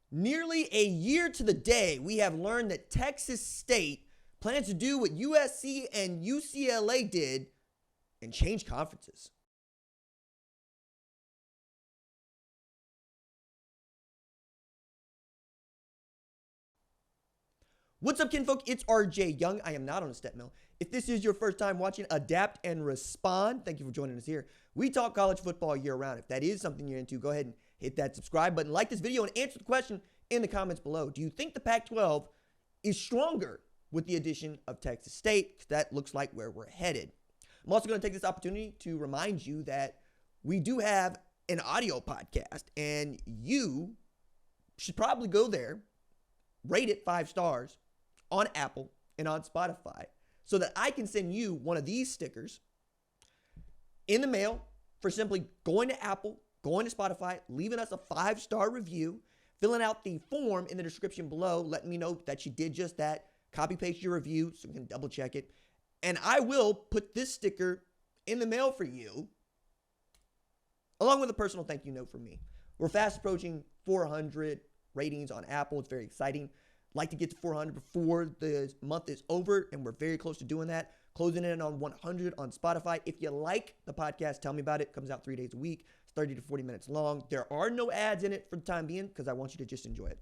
Nearly a year to the day, we have learned that Texas State plans to do what USC and UCLA did and change conferences. What's up, kinfolk? It's RJ Young. I am not on a step mill. If this is your first time watching Adapt and Respond, thank you for joining us here. We talk college football year round. If that is something you're into, go ahead and hit that subscribe button, like this video, and answer the question in the comments below. Do you think the Pac-12 is stronger with the addition of Texas State? That looks like where we're headed. I'm also going to take this opportunity to remind you that we do have an audio podcast, and you should probably go there, rate it 5 stars on Apple and on Spotify so that I can send you one of these stickers in the mail for simply going to Apple, going to Spotify, leaving us a 5-star review, filling out the form in the description below, letting me know that you did just that, copy paste your review so we can double check it, and I will put this sticker in the mail for you along with a personal thank you note from me. We're fast approaching 400 ratings on Apple. It's very exciting. Like to get to 400 before the month is over, and we're very close to doing that. Closing in on 100 on Spotify. If you like the podcast, tell me about it. It comes out 3 days a week. It's 30 to 40 minutes long. There are no ads in it for the time being because I want you to just enjoy it.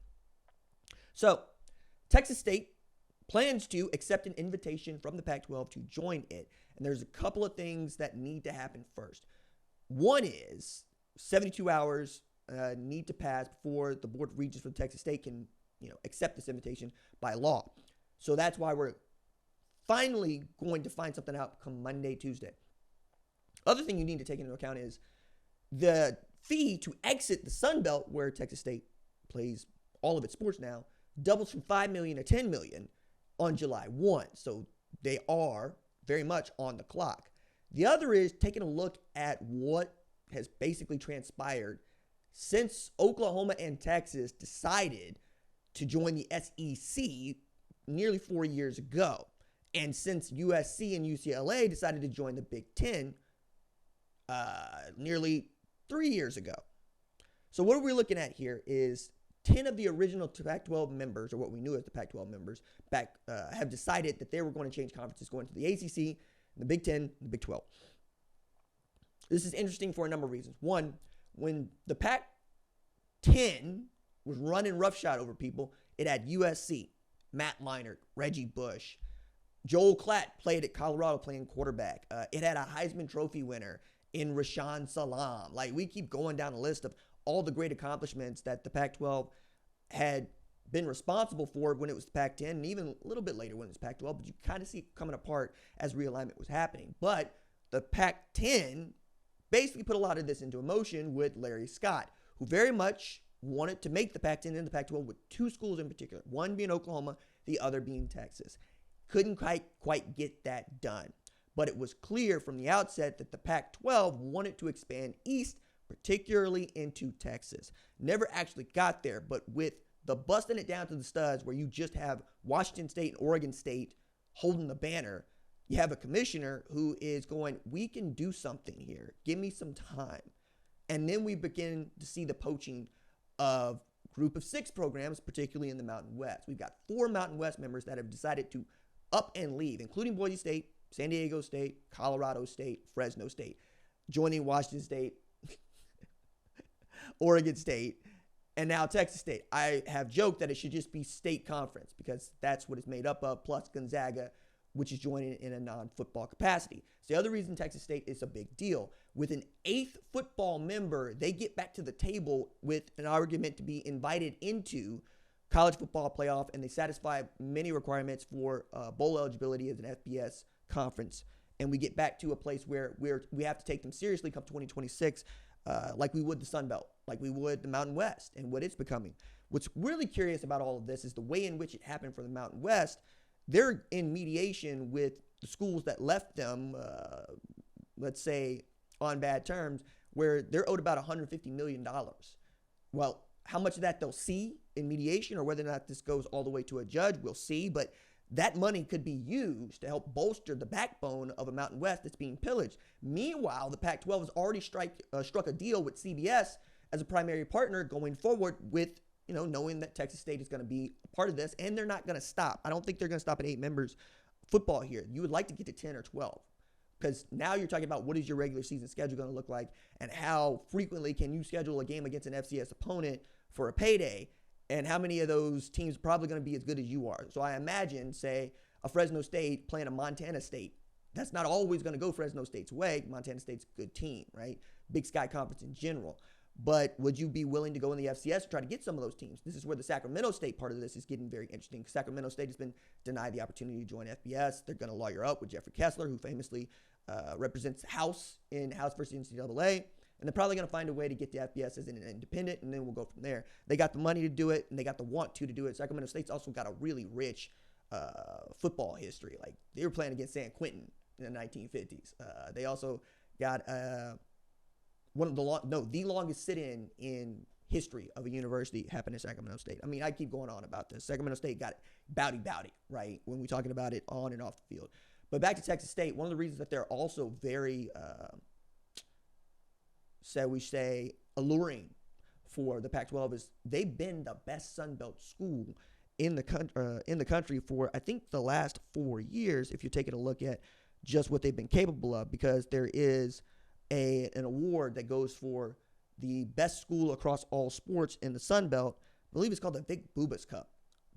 So, Texas State plans to accept an invitation from the Pac-12 to join it. And there's a couple of things that need to happen first. One is 72 hours need to pass before the Board of Regents for Texas State can accept this invitation by law. So that's why we're finally going to find something out come Monday, Tuesday. Other thing you need to take into account is the fee to exit the Sun Belt, where Texas State plays all of its sports now, doubles from $5 million to $10 million on July 1. So they are very much on the clock. The other is taking a look at what has basically transpired since Oklahoma and Texas decided to join the SEC nearly 4 years ago. And since USC and UCLA decided to join the Big Ten nearly 3 years ago. So what are we looking at here is 10 of the original Pac-12 members, or what we knew as the Pac-12 members, have decided that they were going to change conferences, going to the ACC, the Big Ten, and the Big 12. This is interesting for a number of reasons. One, when the Pac-10 was running roughshod over people, it had USC, Matt Leinart, Reggie Bush, Joel Klatt played at Colorado playing quarterback. It had a Heisman Trophy winner in Rashaan Salam. Like, we keep going down the list of all the great accomplishments that the Pac-12 had been responsible for when it was the Pac-10, and even a little bit later when it was Pac-12, but you kind of see it coming apart as realignment was happening. But the Pac-10 basically put a lot of this into motion with Larry Scott, who very much wanted to make the Pac-10 and the Pac-12 with 2 schools in particular, one being Oklahoma, the other being Texas. Couldn't quite get that done. But it was clear from the outset that the Pac-12 wanted to expand east, particularly into Texas. Never actually got there, but with the busting it down to the studs where you just have Washington State and Oregon State holding the banner, you have a commissioner who is going, we can do something here. Give me some time. And then we begin to see the poaching of group of 6 programs, particularly in the Mountain West. We've got 4 Mountain West members that have decided to up and leave, including Boise State, San Diego State, Colorado State, Fresno State, joining Washington State, Oregon State, and now Texas State. I have joked that it should just be state conference because that's what it's made up of, plus Gonzaga, which is joining in a non-football capacity. So the other reason Texas State is a big deal, with an 8th football member, they get back to the table with an argument to be invited into college football playoff, and they satisfy many requirements for bowl eligibility as an FBS conference. And we get back to a place where we have to take them seriously come 2026, like we would the Sun Belt, like we would the Mountain West, and what it's becoming. What's really curious about all of this is the way in which it happened for the Mountain West. They're in mediation with the schools that left them, let's say, on bad terms, where they're owed about $150 million. Well, how much of that they'll see in mediation or whether or not this goes all the way to a judge, we'll see. But that money could be used to help bolster the backbone of a Mountain West that's being pillaged. Meanwhile, the Pac-12 has already struck a deal with CBS as a primary partner going forward with knowing that Texas State is going to be a part of this, and they're not going to stop. I don't think they're going to stop at 8 members football here. You would like to get to 10 or 12 because now you're talking about what is your regular season schedule going to look like and how frequently can you schedule a game against an FCS opponent for a payday, and how many of those teams are probably going to be as good as you are. So I imagine, say, a Fresno State playing a Montana State. That's not always going to go Fresno State's way. Montana State's a good team, right? Big Sky Conference in general. But would you be willing to go in the FCS to try to get some of those teams? This is where the Sacramento State part of this is getting very interesting. Sacramento State has been denied the opportunity to join FBS. They're going to lawyer up with Jeffrey Kessler, who famously represents House in House versus NCAA. And they're probably going to find a way to get to FBS as an independent, and then we'll go from there. They got the money to do it, and they got the want to do it. Sacramento State's also got a really rich football history. Like, they were playing against San Quentin in the 1950s. They also got the longest sit-in in history of a university happened at Sacramento State. I mean, I keep going on about this. Sacramento State got bowdy, right, when we're talking about it on and off the field. But back to Texas State, one of the reasons that they're also very, alluring for the Pac-12 is they've been the best Sun Belt school in the country for, I think, the last 4 years, if you're taking a look at just what they've been capable of, because there is an award that goes for the best school across all sports in the Sun Belt. I believe it's called the Vic Bubas Cup.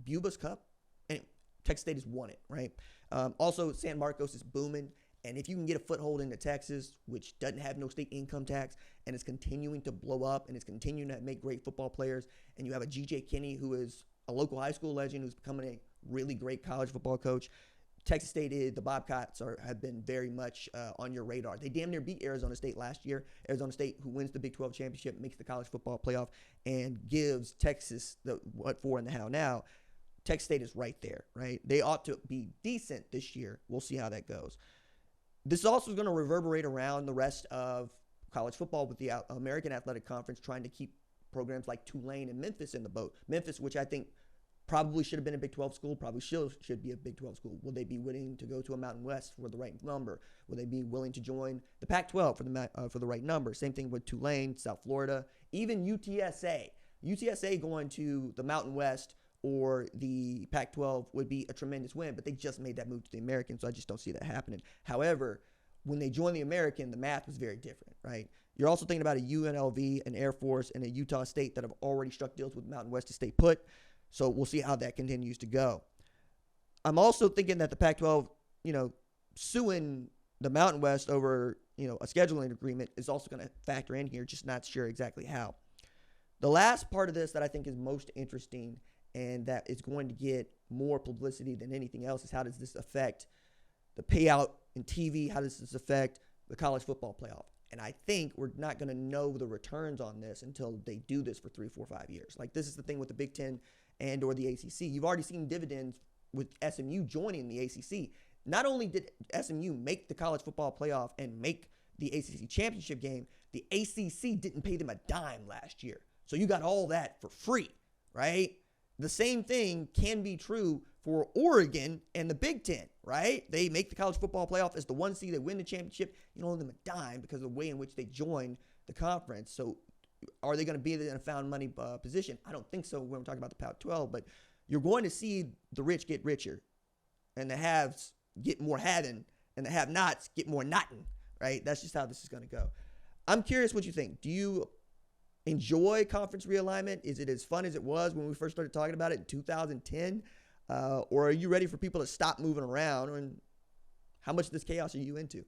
Bubas Cup? Anyway, Texas State has won it, right? Also, San Marcos is booming. And if you can get a foothold into Texas, which doesn't have no state income tax and is continuing to blow up and is continuing to make great football players, and you have a G.J. Kinney, who is a local high school legend who's becoming a really great college football coach, Texas State, the Bobcats have been very much on your radar. They damn near beat Arizona State last year. Arizona State, who wins the Big 12 championship, makes the college football playoff, and gives Texas the what for and the how now. Texas State is right there, right? They ought to be decent this year. We'll see how that goes. This also is going to reverberate around the rest of college football with the American Athletic Conference trying to keep programs like Tulane and Memphis in the boat. Memphis, which I think probably should have been a Big 12 school, probably should be a Big 12 school. Will they be willing to go to a Mountain West for the right number? Will they be willing to join the Pac-12 for the right number? Same thing with Tulane, South Florida, even UTSA. UTSA going to the Mountain West or the Pac-12 would be a tremendous win, but they just made that move to the American, so I just don't see that happening. However, when they joined the American, the math was very different, right? You're also thinking about a UNLV, an Air Force, and a Utah State that have already struck deals with Mountain West to stay put, so we'll see how that continues to go. I'm also thinking that the Pac-12, suing the Mountain West over, a scheduling agreement is also going to factor in here, just not sure exactly how. The last part of this that I think is most interesting and that is going to get more publicity than anything else is how does this affect the payout in TV? How does this affect the college football playoff? And I think we're not going to know the returns on this until they do this for 3, 4, 5 years. Like, this is the thing with the Big Ten and or the ACC. You've already seen dividends with SMU joining the ACC. Not only did SMU make the college football playoff and make the ACC championship game, the ACC didn't pay them a dime last year. So you got all that for free, right? The same thing can be true for Oregon and the Big Ten, right? They make the college football playoff as the 1 seed. They win the championship. You don't owe them a dime because of the way in which they joined the conference. So are they going to be in a found money position? I don't think so when we're talking about the Pac-12, but you're going to see the rich get richer and the haves get more having and the have-nots get more notting, right? That's just how this is going to go. I'm curious what you think. Do you enjoy conference realignment? Is it as fun as it was when we first started talking about it in 2010? Or are you ready for people to stop moving around? And how much of this chaos are you into?